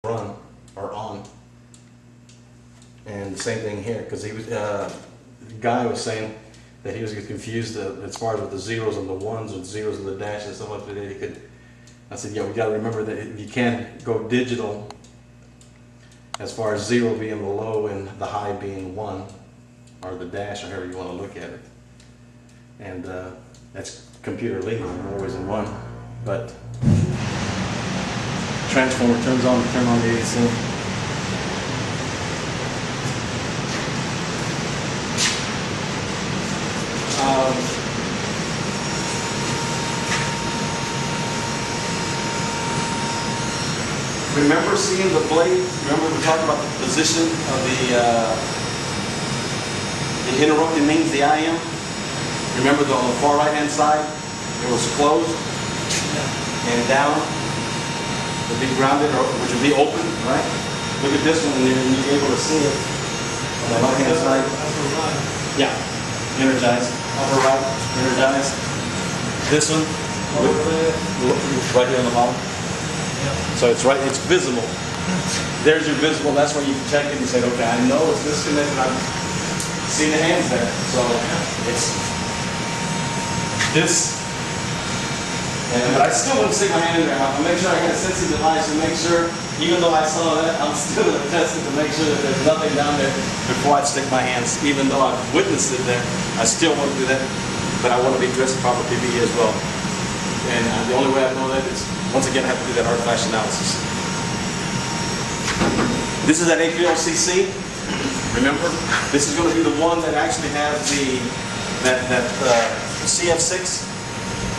run or on. And the same thing here, because he was the guy was saying that he was confused as far as with the zeros and the ones or the zeros and the dashes and stuff like that. He could. I said, yeah, we got to remember that you can't go digital as far as 0 being the low and the high being 1, or the dash, or however you want to look at it. And that's computer lingo, always in 1. But transformer turns on to turn on the AC. Remember seeing the blade? Remember we talked about the position of the interrupting means, the IM? Remember on the far right hand side, it was closed and down, would be grounded, or which would be open, right? Look at this one, and you're able to see it on the right hand side. Yeah, energized. Upper right, energized. This one, right here on the bottom. So it's right, it's visible. There's your visible, that's where you can check it and say, okay, I know it's disconnected, I see the hands there. So it's this, but I still wouldn't stick my hand in there. I'll make sure I got a sensitive device to make sure, even though I saw that, I'm still going to test it to make sure that there's nothing down there before I stick my hands. Even though I've witnessed it there, I still want to do that, but I want to be dressed in proper PPE as well. And the only way I know that is, once again, I have to do that hard flash analysis. This is that HVLCC. Remember, this is going to be the one that actually has that CF6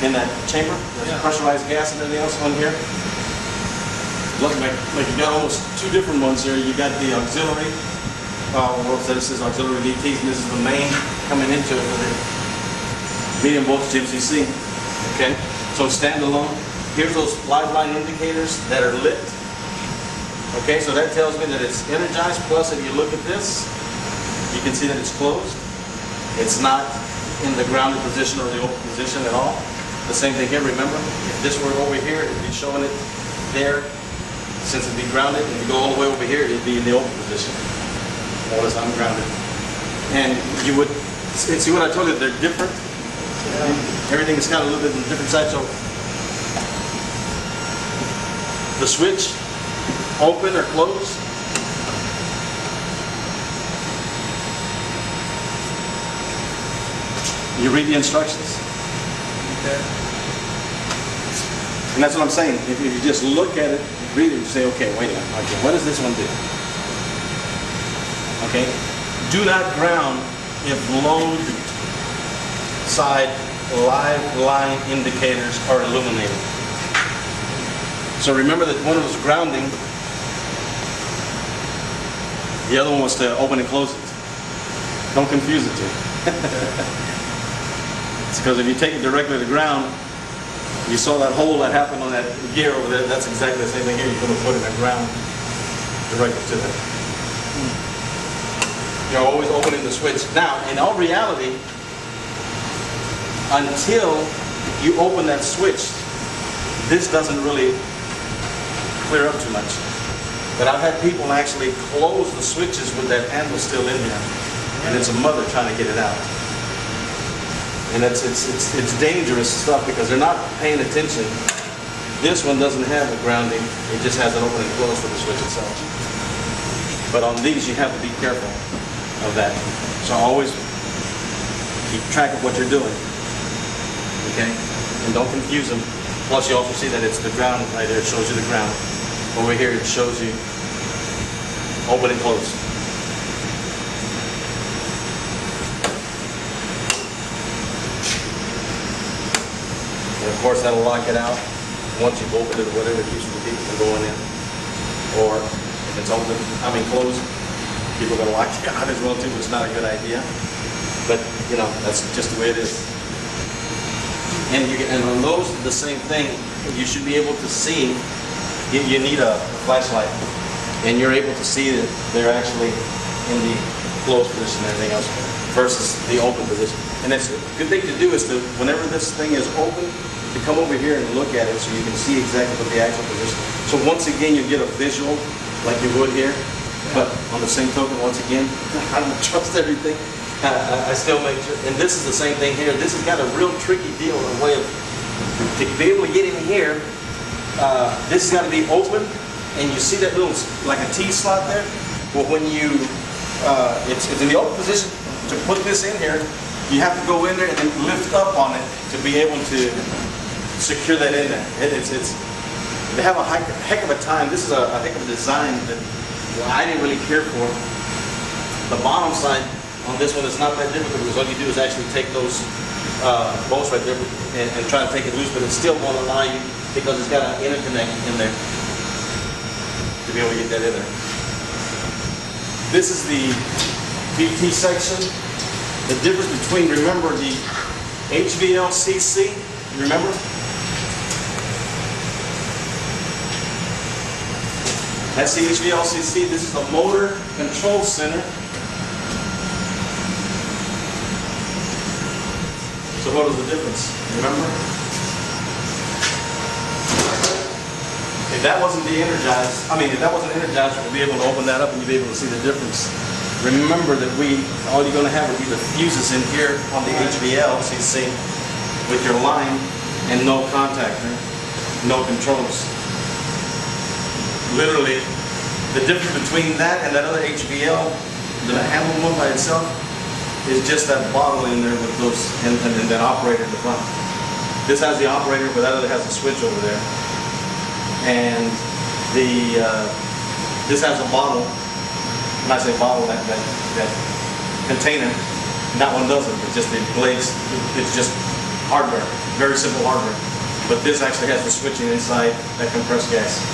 in that chamber. There's pressurized gas and everything else on here. Looking like you got almost 2 different ones here. You got the auxiliary. This is auxiliary VTs, and this is the main coming into it with the medium voltage MCC. Okay, so standalone. Here's those live line indicators that are lit. Okay, so that tells me that it's energized. Plus, if you look at this, you can see that it's closed. It's not in the grounded position or the open position at all. The same thing here, remember? If this were over here, it'd be showing it there. Since it'd be grounded, and you go all the way over here, it'd be in the open position. Notice I'm grounded. And you would, see what I told you, they're different. Everything is kind of a little bit on the different side. So the switch, open or close. You read the instructions. Okay. And that's what I'm saying. If you just look at it, read it, you say, okay, wait a minute. Okay, what does this one do? Okay. Do not ground if load side live line indicators are illuminated. So remember that one was grounding, the other one was to open and close it. Don't confuse the two. It's because if you take it directly to ground, you saw that hole that happened on that gear over there. That's exactly the same thing here. You're going to put it in ground directly to that. You're always opening the switch. Now, in all reality, until you open that switch, this doesn't really clear up too much. But I've had people actually close the switches with that handle still in there, and it's a mother trying to get it out. And it's dangerous stuff because they're not paying attention. This one doesn't have a grounding; it just has an open and close for the switch itself. But on these, you have to be careful of that. So always keep track of what you're doing. Okay, and don't confuse them. Plus, you also see that it's the ground right there. It shows you the ground. Over here, it shows you open and close. And of course, that'll lock it out once you've opened it or whatever, it keeps the people from going in. Or if it's open, closed, people are going to lock it out as well too, which is not a good idea. But, you know, that's just the way it is. And on those, the same thing. You should be able to see. You need a flashlight, and you're able to see that they're actually in the closed position and everything else versus the open position. And that's a good thing to do is to, whenever this thing is open, to come over here and look at it so you can see exactly what the actual position is. So once again, you get a visual like you would here, but on the same token, once again, I don't trust everything. I still make sure, and this is the same thing here. This has got a real tricky deal, a way of, to be able to get in here, this has got to be open, and you see that little, like a T slot there? Well, when you, it's in the open position, to put this in here, you have to go in there and then lift up on it to be able to secure that in there. They have a heck of a time. This is a heck of a design that I didn't really care for. The bottom side on this one is not that difficult because all you do is actually take those bolts right there and try to take it loose, but it still won't allow you because it's got an interconnect in there to be able to get that in there. This is the VT section. The difference between, remember the HVLCC, remember? That's the HVLCC. This is the motor control center. So what is the difference? Remember? If that wasn't de-energized, if that wasn't energized, we'll be able to open that up and you'll be able to see the difference. Remember that all you're going to have will be the fuses in here on the HVLCC with your line and no contactor, no controls. Literally, the difference between that and that other HVL, the handle one by itself, is just that bottle in there with those, and that operator in the front. This has the operator, but that other has a switch over there. And this has a bottle. When I say bottle, that container, and that one doesn't. It's just the blades. It's just hardware, very simple hardware. But this actually has the switching inside that compressed gas.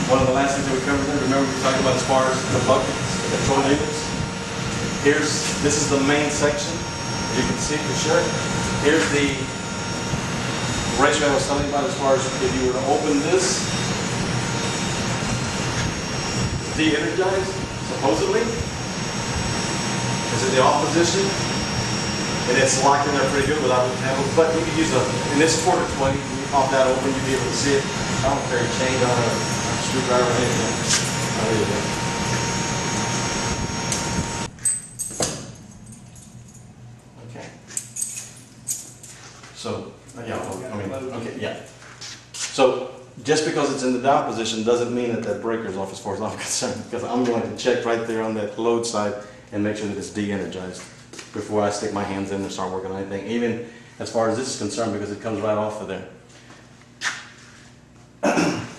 One of the last things that we covered there, remember we talked about as far as the buckets, the control units. This is the main section, as you can see for sure. Here's the ratio I was telling you about as far as if you were to open this, de-energized, supposedly. It's in the off position, and it's locked in there pretty good without the handle. But you could use and this is 4 to 20, when you pop that open, you'll be able to see it. I don't carry a chain on a screwdriver or anything. Okay. So, yeah. So, just because it's in the down position doesn't mean that that breaker's off as far as I'm concerned, because I'm going to check right there on that load side and make sure that it's de-energized before I stick my hands in and start working on anything, even as far as this is concerned, because it comes right off of there.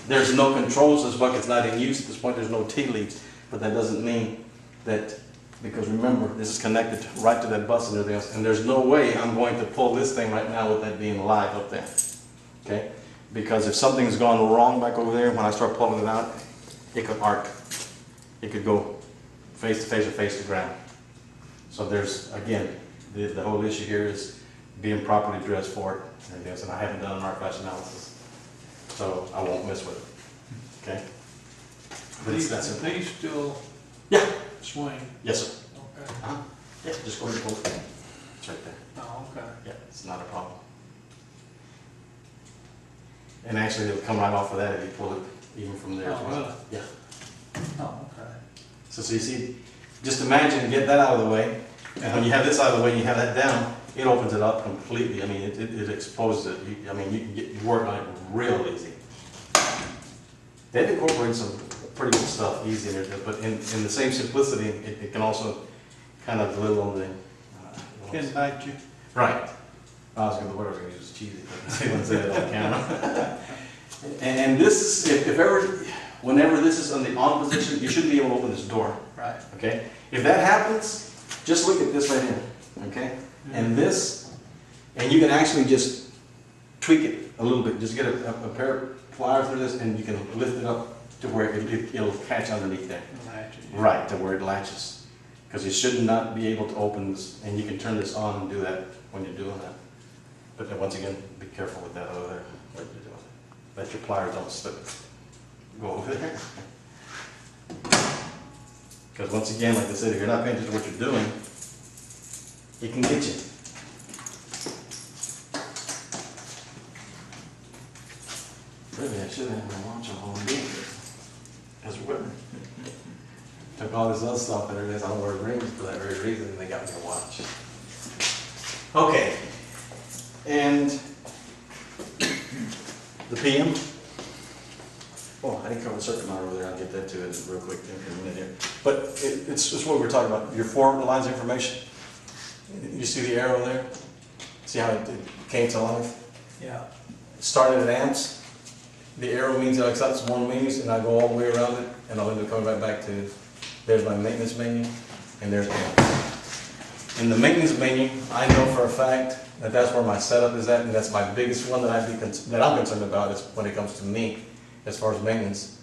There's no controls, this bucket's not in use at this point, there's no T-leads, but that doesn't mean that, because remember, this is connected right to that bus and everything else, and there's no way I'm going to pull this thing right now with that being live up there, okay? Because if something's gone wrong back over there, when I start pulling it out, it could arc. It could go face to face or face to ground. So there's, again, the whole issue here is being properly dressed for it and everything else, and I haven't done an arc flash analysis. So I won't mess with it, okay? But These still swing? Yes, sir. Okay. Yeah, just go ahead and pull it. It's right there. Oh, okay. Yeah, it's not a problem. And actually, it'll come right off of that if you pull it even from there. Oh, really? Yeah. Oh, okay. So you see, just imagine, get that out of the way, and when you have this out of the way, you have that down, it opens it up completely. I mean, it exposes it. You can work on it real easy. They've incorporated some pretty good stuff, easy in there, but in the same simplicity, it can also kind of deliver on the... Can bite you. Right. I was going to, whatever I was going to use is cheesy, but I wouldn't say that on camera. And this is, whenever this is on the on position, you shouldn't be able to open this door. Right. Okay? If that happens, just look at this right here. Okay? And this, and you can actually just tweak it a little bit. Just get a pair of pliers through this, and you can lift it up to where it'll catch underneath there. Right, to where it latches. Because you should not be able to open this, and you can turn this on and do that when you're doing that. But then once again, be careful with that over there, what you're doing. Let your pliers don't slip, go over there. Because once again, like I said, if you're not paying attention to what you're doing, it can get you. Really, I should have had my watch on game as well. Took all this other stuff and everything. I don't wear rings for that very reason, and they got me a watch. Okay, and the PM. Oh, I didn't cover the circuit monitor over there. I'll get that to it real quick in a minute here. But it's just what we were talking about. Your 4 lines of information. You see the arrow there? See how it came to life? Yeah. It started at amps. The arrow means that that's 1 means, and I go all the way around it, and I'll end up coming right back to, there's my maintenance menu, and there's amps. In the maintenance menu, I know for a fact that that's where my setup is at, and that's my biggest one that I'm concerned about is when it comes to me, as far as maintenance.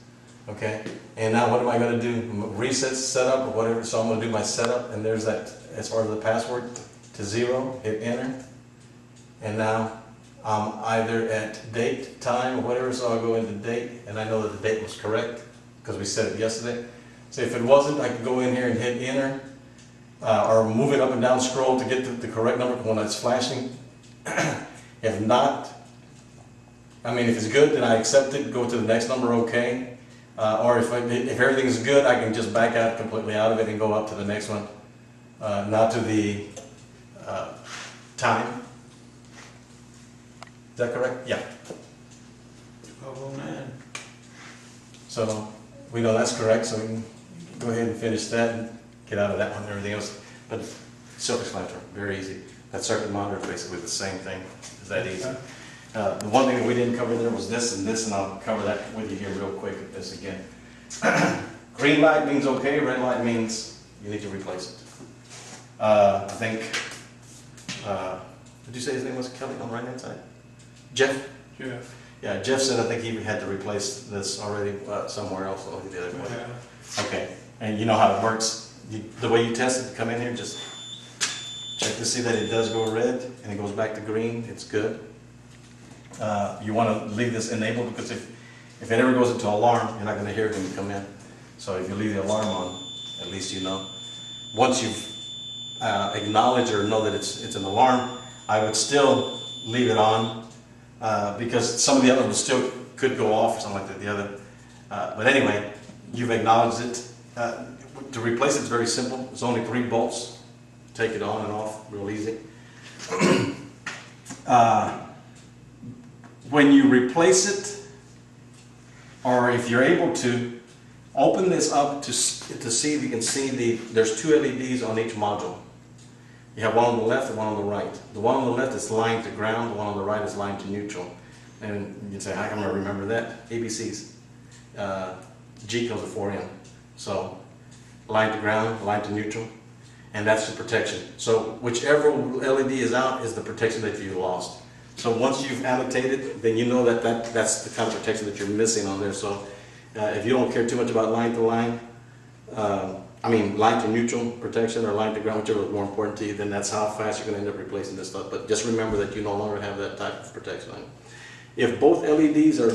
Okay? And now what am I going to do? Reset setup or whatever, so I'm going to do my setup, and there's that, as far as the password, to 0, hit enter, and now I'm either at date, time, or whatever, so I'll go into date, and I know that the date was correct, because we set it yesterday. So if it wasn't, I could go in here and hit enter, or move it up and down, scroll to get the correct number when it's flashing. If not, I mean, if it's good, then I accept it, go to the next number, okay. Or if everything is good, I can just back out completely out of it and go up to the next one. Not to the time. Is that correct? Yeah. 1209. So we know that's correct, so we can go ahead and finish that and get out of that one and everything else. But self-explanatory, very easy. That circuit monitor is basically the same thing. Is that easy? The one thing that we didn't cover there was this, and I'll cover that with you here real quick with this again. Green light means okay, red light means you need to replace it. I think, did you say his name was Kelly on the right-hand side? Jeff? Jeff. Yeah, Jeff said I think he had to replace this already somewhere else. Oh, he did it. Yeah. Okay, and you know how it works. The way you test it, come in here, just check to see that it does go red and it goes back to green. It's good. You want to leave this enabled because if it ever goes into alarm, you're not going to hear it when you come in. So if you leave the alarm on, at least you know. Once you've acknowledged or know that it's an alarm, I would still leave it on because some of the other ones still could go off or something like that. The other, but anyway, you've acknowledged it. To replace it is very simple. It's only 3 bolts. Take it on and off, real easy. When you replace it, or if you're able to, open this up to see if you can see there's 2 LEDs on each module. You have one on the left and one on the right. The one on the left is lined to ground, the one on the right is lined to neutral. And you can say, how can I remember that? ABCs. G comes before M. So, line to ground, line to neutral, and that's the protection. So, whichever LED is out is the protection that you lost. So once you've annotated, then you know that's the kind of protection that you're missing on there. So if you don't care too much about line to line, line to neutral protection or line to ground, whichever is more important to you, then that's how fast you're going to end up replacing this stuff. But just remember that you no longer have that type of protection on it. If both LEDs are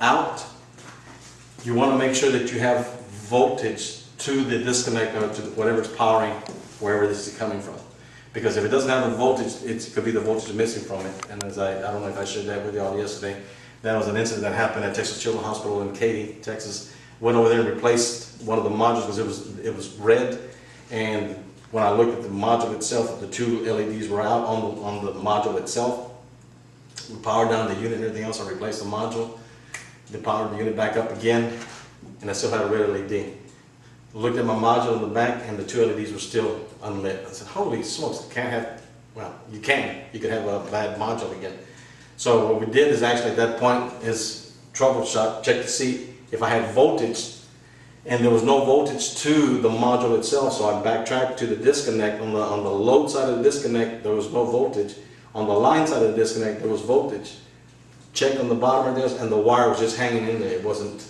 out, you want to make sure that you have voltage to the disconnect or to whatever's powering wherever this is coming from. Because if it doesn't have a voltage, it could be the voltage missing from it. And as I don't know if I shared that with y'all yesterday, that was an incident that happened at Texas Children's Hospital in Katy, Texas. Went over there and replaced one of the modules because it was red. And when I looked at the module itself, the 2 LEDs were out on the module itself. We powered down the unit and everything else. I replaced the module, then powered the unit back up again, and I still had a red LED. Looked at my module in the back, and the 2 LEDs were still unlit. I said, holy smokes, can't have, well, you can. You could have a bad module again. So what we did is actually at that point is troubleshoot, check to see if I had voltage, and there was no voltage to the module itself, so I backtracked to the disconnect. On the load side of the disconnect, there was no voltage. On the line side of the disconnect, there was voltage. Checked on the bottom of this, and the wire was just hanging in there. It wasn't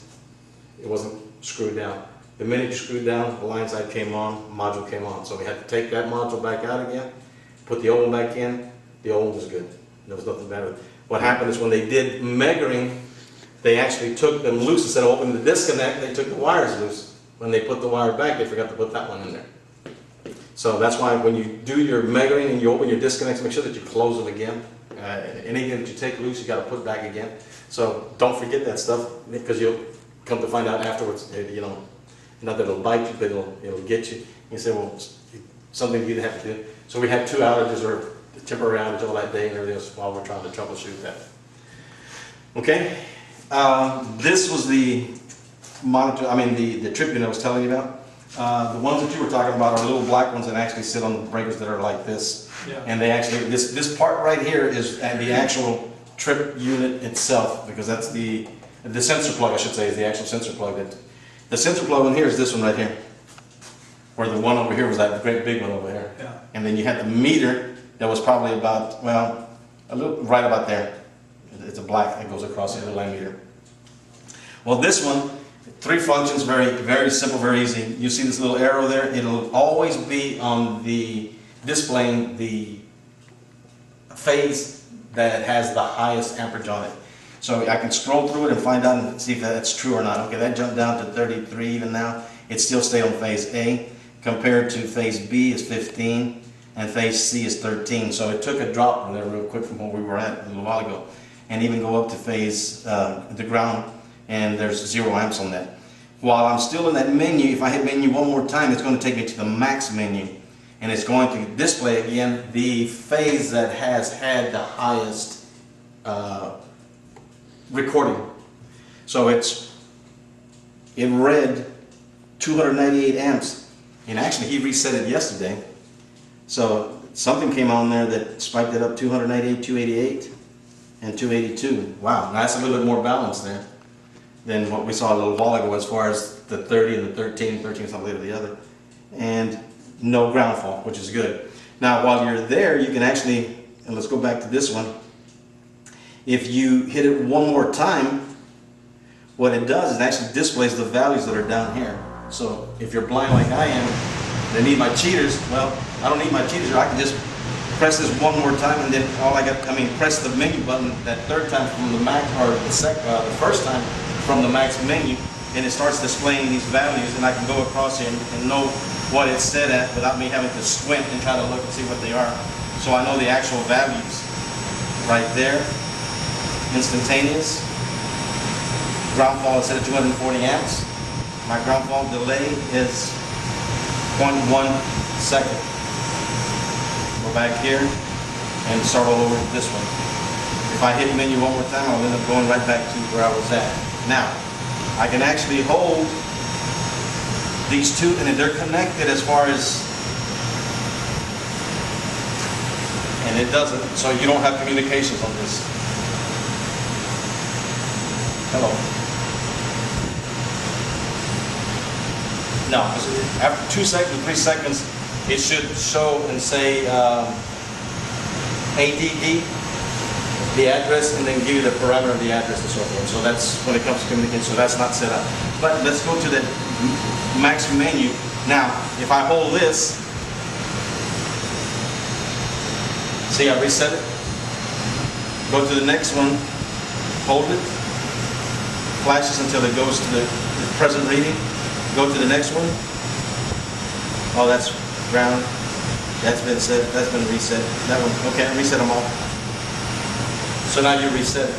screwed down. The minute you screwed down, the line side came on, module came on. So we had to take that module back out again, put the old one back in, The old one was good. There was nothing bad with it. What happened is when they did measuring, they actually took them loose. Instead of opening the disconnect, they took the wires loose. When they put the wire back, they forgot to put that one in there. So that's why when you do your measuring and you open your disconnects, make sure that you close them again. Anything that you take loose, you got to put back again. So don't forget that stuff, because you'll come to find out afterwards, you know, not that it'll bite you, but it'll get you. You say, well, something you have to do. So we had 2 outages, or temporary outage all that day and everything else while we're trying to troubleshoot that. Okay, this was the monitor, the trip unit I was telling you about. The ones that you were talking about are little black ones that actually sit on the breakers that are like this. Yeah. And they actually, this part right here is the actual trip unit itself, because that's the sensor plug, I should say, is the actual sensor plug. The sensor plug in here is this one right here, where the one over here was that great big one over here. Yeah. And then you had the meter that was probably about, well, a little right about there. It's a black that goes across the line meter. Well, this one, 3 functions, very, very simple, very easy. You see this little arrow there? It'll always be on the displaying the phase that has the highest amperage on it. So I can scroll through it and find out and see if that's true or not. Okay, that jumped down to 33 even now. It still stayed on phase A, compared to phase B is 15, and phase C is 13. So it took a drop there real quick from where we were at a little while ago. And even go up to phase, the ground, and there's 0 amps on that. While I'm still in that menu, if I hit menu one more time, it's going to take me to the max menu. And it's going to display again the phase that has had the highest recording. So it read 298 amps, and actually he reset it yesterday. So something came on there that spiked it up 298, 288, and 282. Wow, that's a little bit more balanced there than what we saw a little while ago as far as the 30 and the 13 something later the other. And no ground fault, which is good. Now while you're there, you can actually, and let's go back to this one, if you hit it one more time, what it does is it actually displays the values that are down here. So if you're blind like I am, and I need my cheaters, well, I don't need my cheaters, I can just press this one more time, and then press the menu button that 3rd time from the max, or the first time from the max menu, and it starts displaying these values, and I can go across here and know what it's set at without me having to squint and try to look and see what they are. So I know the actual values right there. Instantaneous. Ground fault is set at 240 amps. My ground fault delay is 0.1 second. Go back here and start all over with this one. If I hit menu one more time, I'll end up going right back to where I was at. Now, I can actually hold these two, and they're connected as far as, and it doesn't, so you don't have communications on this. Hello. No, after 2 seconds, 3 seconds, it should show and say ADD, the address, and then give you the parameter of the address and so forth. So that's when it comes to communication, so that's not set up. But let's go to the max menu. Now, if I hold this, see, I reset it. Go to the next one, hold it, flashes until it goes to the present reading. Go to the next one. Oh, that's ground. That's been set. That's been reset. That one. Okay, I reset them all. So now you reset it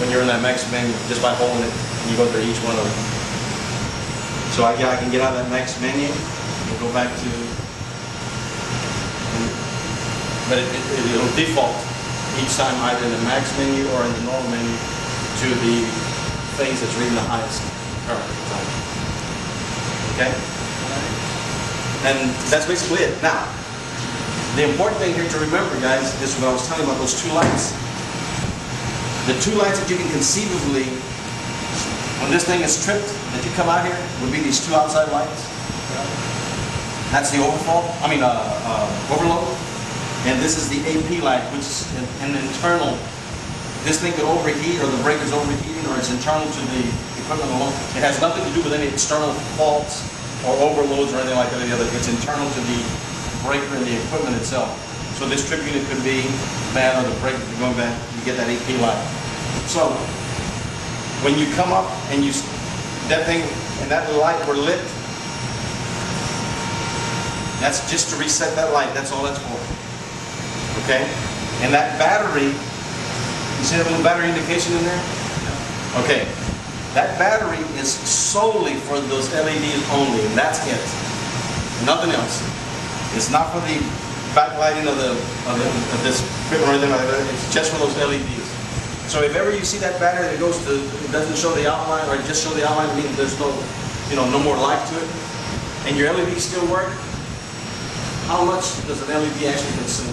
when you're in that max menu just by holding it, and you go through each one of them. So I can get out of that max menu and go back to, but it'll default each time either in the max menu or in the normal menu to the phase that's reading the highest current at the time. Okay? And that's basically it. Now, the important thing here to remember, guys, is what I was telling you about those 2 lights. The 2 lights that you can conceivably, when this thing is tripped, that you come out here, would be these 2 outside lights. That's the overload. And this is the AP light, which is an internal. This thing could overheat, or the breaker's overheating, or it's internal to the equipment alone. It has nothing to do with any external faults or overloads or anything like that. It's internal to the breaker and the equipment itself. So this trip unit could be bad, or the brake could be going bad, you get that AP light. So when you come up and that thing and that light were lit, that's just to reset that light. That's all that's for. Okay? And that battery, you see that little battery indication in there? Okay. That battery is solely for those LEDs only, and that's it. Nothing else. It's not for the backlighting of this equipment or anything like that. It's just for those LEDs. So if ever you see that battery that it doesn't show the outline, or just show the outline, it means there's no more life to it, and your LEDs still work, how much does an LED actually consume?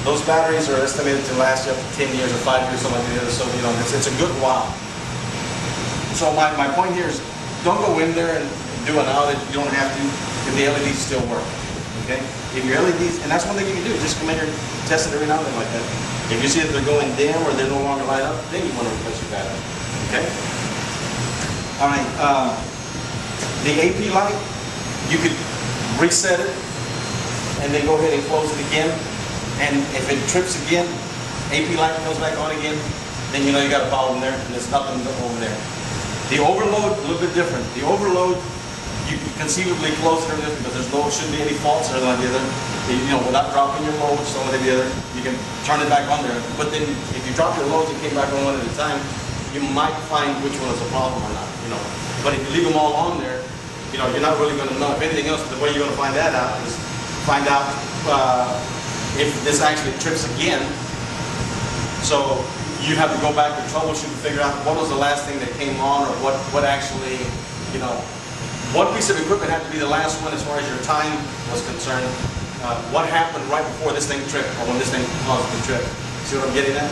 Those batteries are estimated to last you up to 10 years or 5 years, something like that. So it's a good while. So my point here is, don't go in there and do an outage. You don't have to if the LEDs still work. Okay? If your LEDs, and that's one thing you can do, just come in here and test it every now and then like that. If you see that they're going dim or they're no longer light up, then you want to replace your battery. Okay? All right. The AP light, you could reset it and then go ahead and close it again. And if it trips again, AP light goes back on again, then you know you got a problem there, and there's nothing over there. The overload, a little bit different. The overload, you can conceivably close it or this because shouldn't be any faults or anything like the other. Without dropping your loads, so like the other, you can turn it back on there. But then if you drop your loads and came back on one at a time, you might find which one is a problem or not. But if you leave them all on there, you're not really going to know. If anything else, the way you're going to find that out is find out if this actually trips again. So you have to go back and troubleshoot and figure out what was the last thing that came on, or what actually, what piece of equipment had to be the last one as far as your time was concerned. What happened right before this thing tripped, or when this thing caused the trip. See what I'm getting at?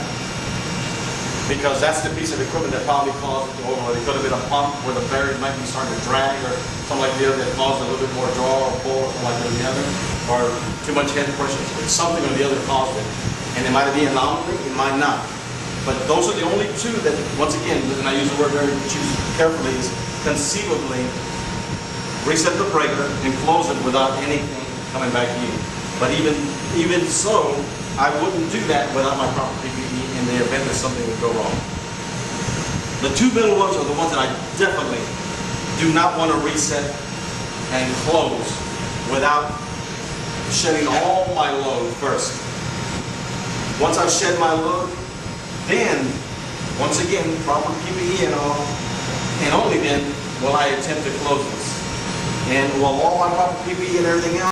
Because that's the piece of equipment that probably caused it to overload. It could have been a pump where the bearing might be starting to drag, or something like the other that caused a little bit more draw or pull, or something like the other, or too much head pressure. It's something or the other caused it. And it might be an anomaly, it might not. But those are the only two that, once again, and I use the word very carefully, is conceivably reset the breaker and close it without anything coming back in. But even so, I wouldn't do that without my proper PPE in the event that something would go wrong. The two middle ones are the ones that I definitely do not want to reset and close without shedding all my load first. Once I've shed my load, then, once again, proper PPE and all, and only then will I attempt to close this. And while all my proper PPE and everything else,